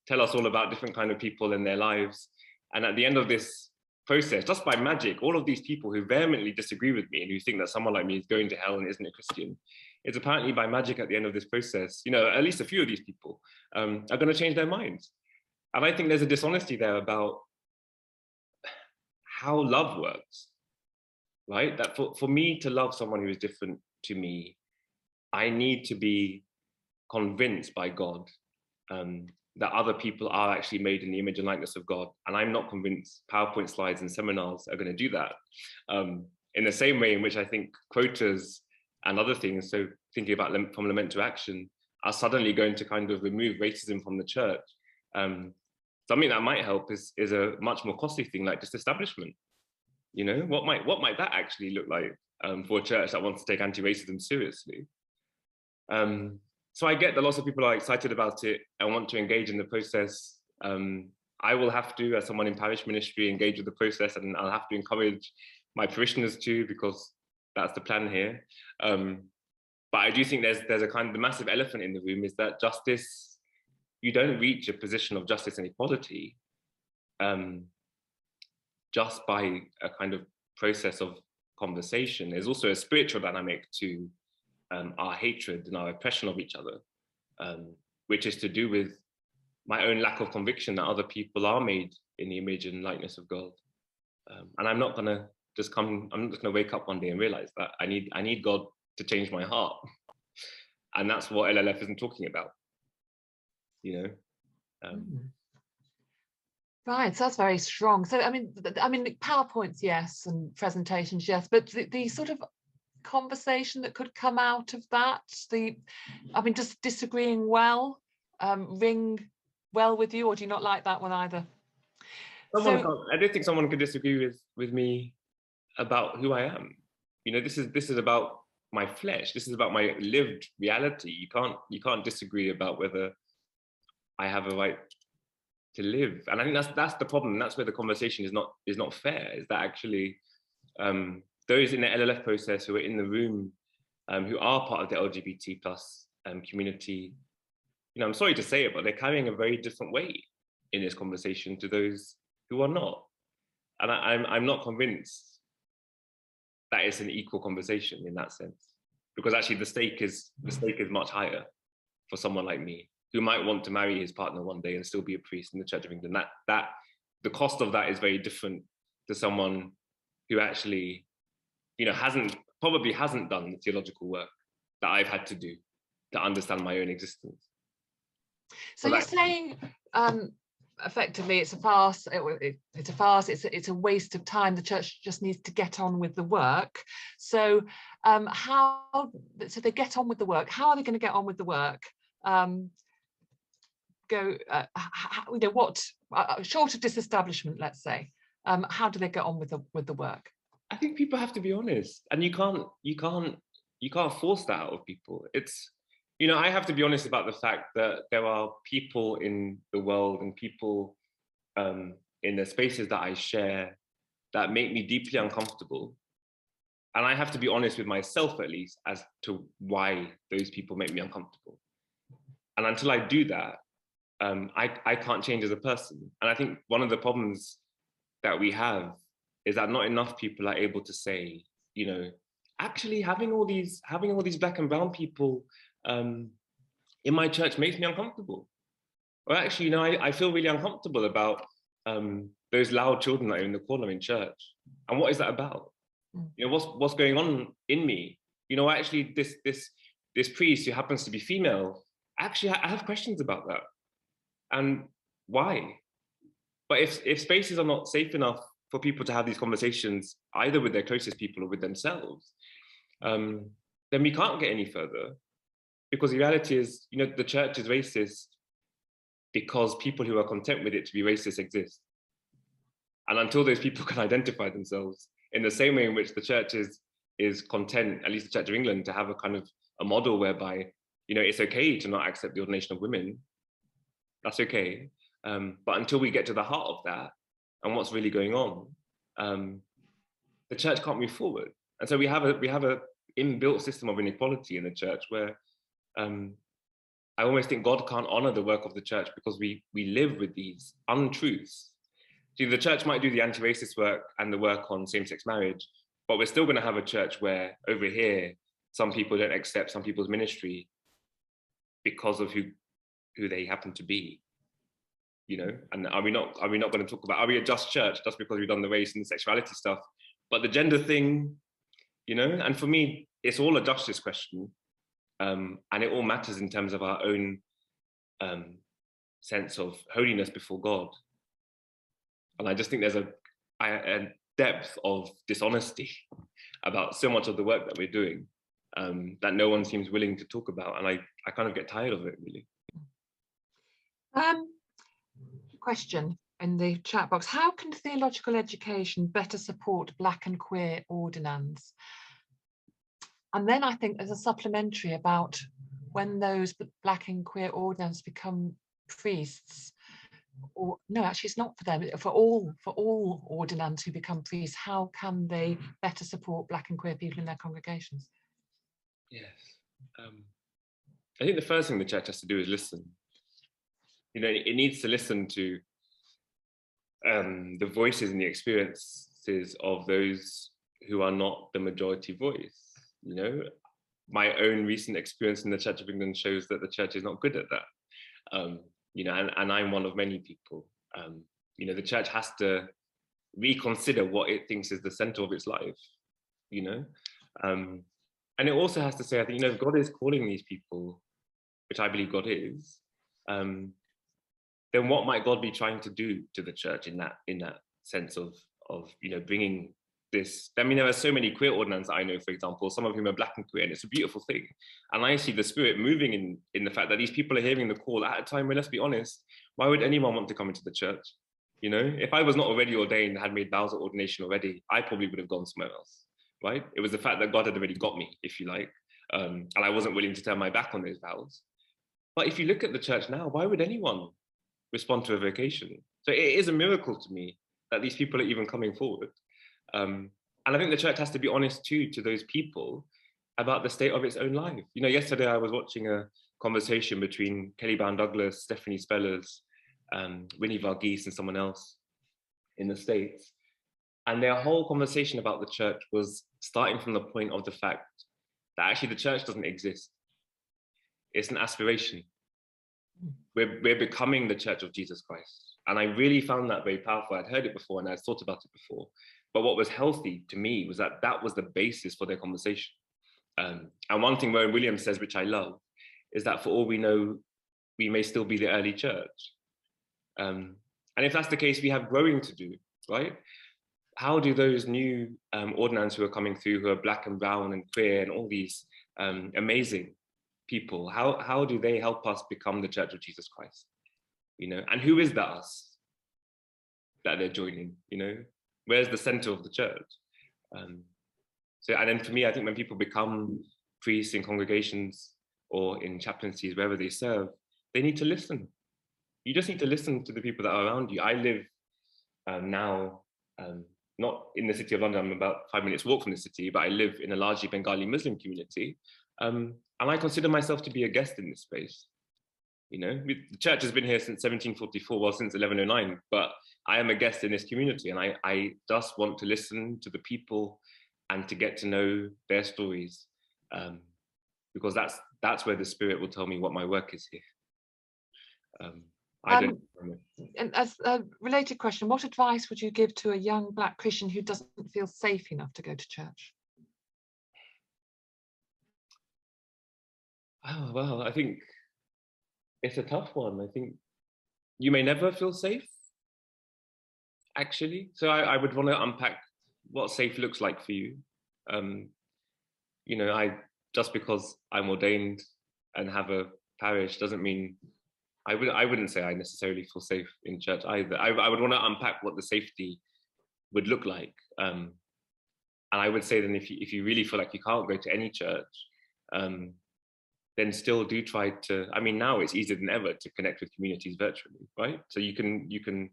tell us all about different kind of people and their lives. And at the end of this process, just by magic, all of these people who vehemently disagree with me and who think that someone like me is going to hell and isn't a Christian, it's apparently by magic at the end of this process, at least a few of these people are going to change their minds. And I think there's a dishonesty there about how love works, right? That for me to love someone who is different to me, I need to be convinced by God that other people are actually made in the image and likeness of God. And I'm not convinced PowerPoint slides and seminars are going to do that. In the same way in which I think quotas and other things, so thinking about from lament to action, are suddenly going to kind of remove racism from the church. Something that might help is a much more costly thing, like just establishment. What might that actually look like for a church that wants to take anti-racism seriously? So I get that lots of people are excited about it and want to engage in the process. I will have to, as someone in parish ministry, engage with the process, and I'll have to encourage my parishioners too, because that's the plan here. But I do think there's a kind of the massive elephant in the room is that justice, you don't reach a position of justice and equality just by a kind of process of conversation. There's also a spiritual dynamic to our hatred and our oppression of each other, which is to do with my own lack of conviction that other people are made in the image and likeness of God. And I'm not gonna I'm not just gonna wake up one day and realize that I need God to change my heart. And that's what LLF isn't talking about, Right, so that's very strong. So I mean, PowerPoints, yes, and presentations, yes, but the sort of conversation that could come out of that, just disagreeing ring well with you, or do you not like that one either? I don't think someone could disagree with me about who I am. This is about my flesh. This is about my lived reality. You can't disagree about whether I have a right to live. And I think that's the problem. That's where the conversation is not fair. Is that actually those in the LLF process who are in the room, who are part of the LGBT plus community, I'm sorry to say it, but they're carrying a very different weight in this conversation to those who are not. And I'm not convinced that it's an equal conversation in that sense, because actually the stake is much higher for someone like me, who might want to marry his partner one day and still be a priest in the Church of England. That the cost of that is very different to someone who actually, probably hasn't done the theological work that I've had to do to understand my own existence. So you're saying effectively it's a farce. It's a farce. It's a waste of time. The church just needs to get on with the work. So so they get on with the work. How are they going to get on with the work? Short of disestablishment, let's say, how do they get on with the work? I think people have to be honest, and you can't force that out of people. It's, I have to be honest about the fact that there are people in the world and people in the spaces that I share that make me deeply uncomfortable. And I have to be honest with myself, at least, as to why those people make me uncomfortable. And until I do that, I can't change as a person. And I think one of the problems that we have is that not enough people are able to say, you know, actually having all these black and brown people in my church makes me uncomfortable. Or actually, you know, I feel really uncomfortable about those loud children that are in the corner in church. And what is that about? You know, what's going on in me? You know, actually, this priest who happens to be female, actually, I have questions about that. And why? But if spaces are not safe enough for people to have these conversations, either with their closest people or with themselves, then we can't get any further. Because the reality is, you know, the church is racist because people who are content with it to be racist exist. And until those people can identify themselves in the same way in which the church is content, at least the Church of England, to have a kind of a model whereby, you know, it's okay to not accept the ordination of women. That's okay. But until we get to the heart of that and what's really going on, the church can't move forward. And so we have a inbuilt system of inequality in the church where I almost think God can't honor the work of the church because we live with these untruths. See, the church might do the anti-racist work and the work on same-sex marriage, but we're still going to have a church where over here, some people don't accept some people's ministry because of who they happen to be. You know, and are we not going to talk about, are we a just church just because we've done the race and the sexuality stuff, but the gender thing, you know? And for me, it's all a justice question, and it all matters in terms of our own sense of holiness before God. And I just think there's a depth of dishonesty about so much of the work that we're doing that no one seems willing to talk about, and I kind of get tired of it, really. Question in the chat box: how can theological education better support Black and queer ordinands? And then I think there's a supplementary about when those Black and queer ordinands become priests, or no, actually it's not for them, for all ordinands who become priests, how can they better support Black and queer people in their congregations? Yes. I think the first thing the church has to do is listen. You know, it needs to listen to the voices and the experiences of those who are not the majority voice. You know, my own recent experience in the Church of England shows that the church is not good at that. You know, and I'm one of many people. You know, the church has to reconsider what it thinks is the center of its life, you know. And it also has to say, I think, you know, if God is calling these people, which I believe God is, then what might God be trying to do to the church in that sense of you know, bringing this? I mean, there are so many queer ordinands I know, for example, some of whom are Black and queer, and it's a beautiful thing. And I see the Spirit moving in the fact that these people are hearing the call at a time where, let's be honest, why would anyone want to come into the church? You know, if I was not already ordained, had made vows of ordination already, I probably would have gone somewhere else, right? It was the fact that God had already got me, if you like, and I wasn't willing to turn my back on those vows. But if you look at the church now, why would anyone respond to a vocation? So it is a miracle to me that these people are even coming forward. And I think the church has to be honest too to those people about the state of its own life. You know, yesterday I was watching a conversation between Kelly Brown Douglas, Stephanie Spellers, Winnie Varghese, and someone else in the States. And their whole conversation about the church was starting from the point of the fact that actually the church doesn't exist. It's an aspiration. We're becoming the Church of Jesus Christ. And I really found that very powerful. I'd heard it before and I'd thought about it before. But what was healthy to me was that that was the basis for their conversation. And one thing Rowan Williams says, which I love, is that for all we know, we may still be the early church. And if that's the case, we have growing to do, right? How do those new ordinands who are coming through, who are Black and brown and queer and all these amazing people, how do they help us become the Church of Jesus Christ? You know, and who is that us that they're joining? You know, where's the center of the church? So, and then for me, I think when people become priests in congregations or in chaplaincies, wherever they serve, they need to listen. You just need to listen to the people that are around you. I live now not in the city of London, I'm about 5 minutes walk from the city, but I live in a largely Bengali Muslim community. And I consider myself to be a guest in this space. You know, the church has been here since 1744, well, since 1109, but I am a guest in this community, and I just want to listen to the people and to get to know their stories, because that's where the Spirit will tell me what my work is here. I don't know. And as a related question, what advice would you give to a young Black Christian who doesn't feel safe enough to go to church? Oh, well, I think it's a tough one. I think you may never feel safe, actually. So I would want to unpack what safe looks like for you. You know, just because I'm ordained and have a parish doesn't mean I wouldn't say I necessarily feel safe in church either. I would want to unpack what the safety would look like. And I would say then if you really feel like you can't go to any church, then still do try to. I mean, now it's easier than ever to connect with communities virtually, right? So you can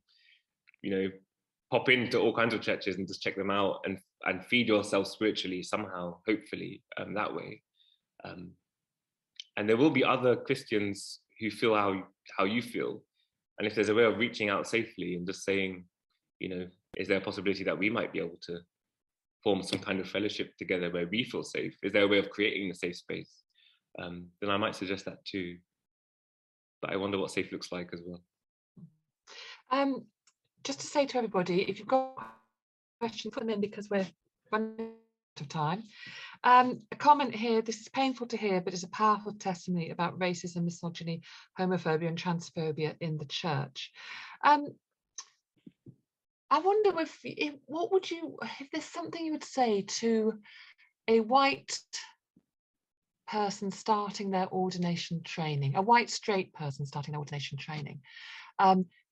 pop into all kinds of churches and just check them out and feed yourself spiritually somehow, hopefully, that way. And there will be other Christians who feel how you feel. And if there's a way of reaching out safely and just saying, is there a possibility that we might be able to form some kind of fellowship together where we feel safe? Is there a way of creating a safe space? Then I might suggest that too. But I wonder what safe looks like as well. Just to say to everybody, if you've got questions, put them in because we're running out of time. A comment here, this is painful to hear, but it's a powerful testimony about racism, misogyny, homophobia and transphobia in the church. I wonder if there's something you would say to a white person starting their ordination training, a white straight person starting their ordination training,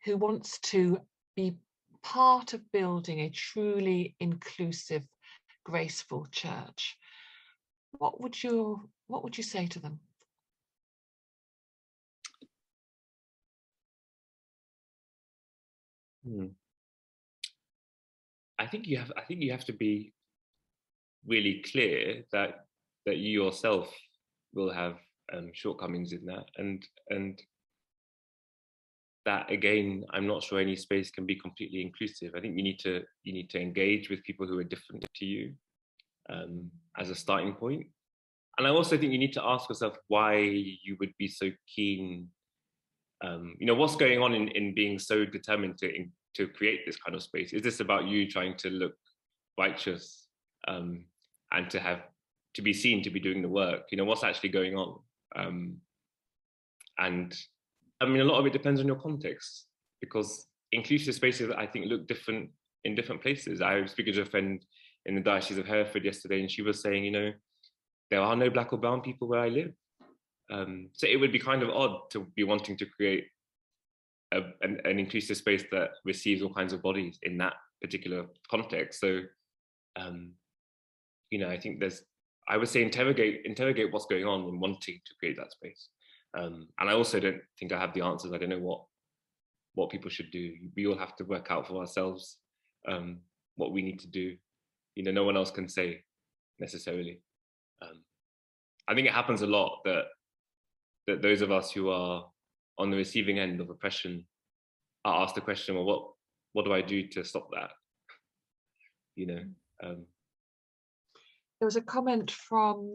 who wants to be part of building a truly inclusive, graceful church. What would you say to them? I think you have to be really clear that you yourself will have shortcomings in that, and that again, I'm not sure any space can be completely inclusive. I think you need to engage with people who are different to you as a starting point. And I also think you need to ask yourself why you would be so keen. What's going on in being so determined to create this kind of space? Is this about you trying to look righteous and to be seen to be doing the work? What's actually going on? And I mean, a lot of it depends on your context, because inclusive spaces, I think, look different in different places. I was speaking to a friend in the Diocese of Hereford yesterday, and she was saying, there are no Black or brown people where I live. So it would be kind of odd to be wanting to create an inclusive space that receives all kinds of bodies in that particular context. So, I think I would say interrogate what's going on in wanting to create that space. And I also don't think I have the answers. I don't know what people should do. We all have to work out for ourselves what we need to do. No one else can say necessarily. I think it happens a lot that those of us who are on the receiving end of oppression are asked the question, well, what do I do to stop that? There was a comment from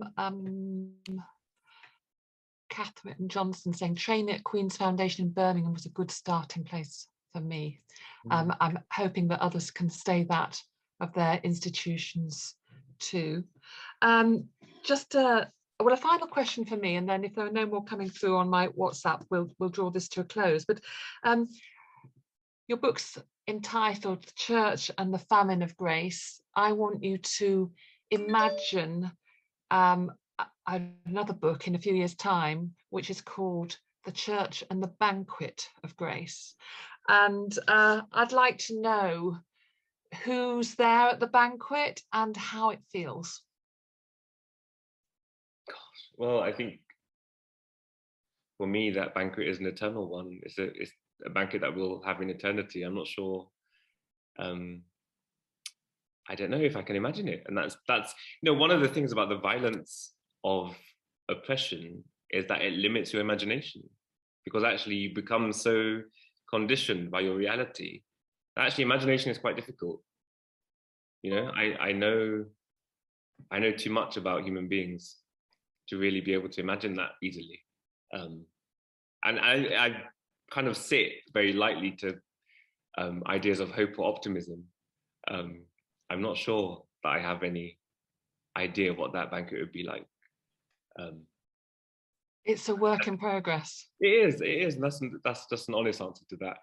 Catherine Johnson saying training at Queen's Foundation in Birmingham was a good starting place for me. I'm hoping that others can say that of their institutions too. A final question for me, and then if there are no more coming through on my WhatsApp, we'll draw this to a close. But your book's entitled The Church and the Famine of Grace. I want you to imagine another book in a few years' time, which is called The Church and the Banquet of Grace. And I'd like to know who's there at the banquet and how it feels. Gosh, well, I think for me, that banquet is an eternal one. It's a banquet that we'll have in eternity. I'm not sure I don't know if I can imagine it. And that's one of the things about the violence of oppression is that it limits your imagination, because actually you become so conditioned by your reality. Actually, imagination is quite difficult. I know too much about human beings to really be able to imagine that easily. And I kind of sit very lightly to ideas of hope or optimism. I'm not sure that I have any idea what that banquet would be like. It's a work in progress. It is. That's just an honest answer to that.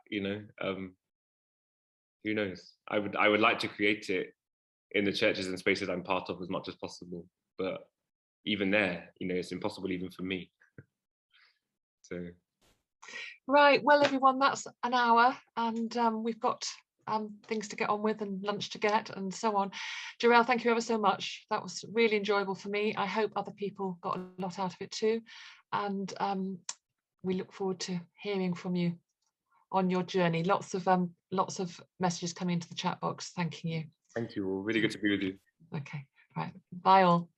Who knows? I would like to create it in the churches and spaces I'm part of as much as possible, but even there, it's impossible even for me. So. Right, well, everyone, that's an hour, and we've got things to get on with and lunch to get and so on. Jarel, thank you ever so much. That was really enjoyable for me. I hope other people got a lot out of it too. And we look forward to hearing from you on your journey. Lots of messages coming into the chat box thanking you. Thank you. Really good to be with you. Okay, right. Bye all.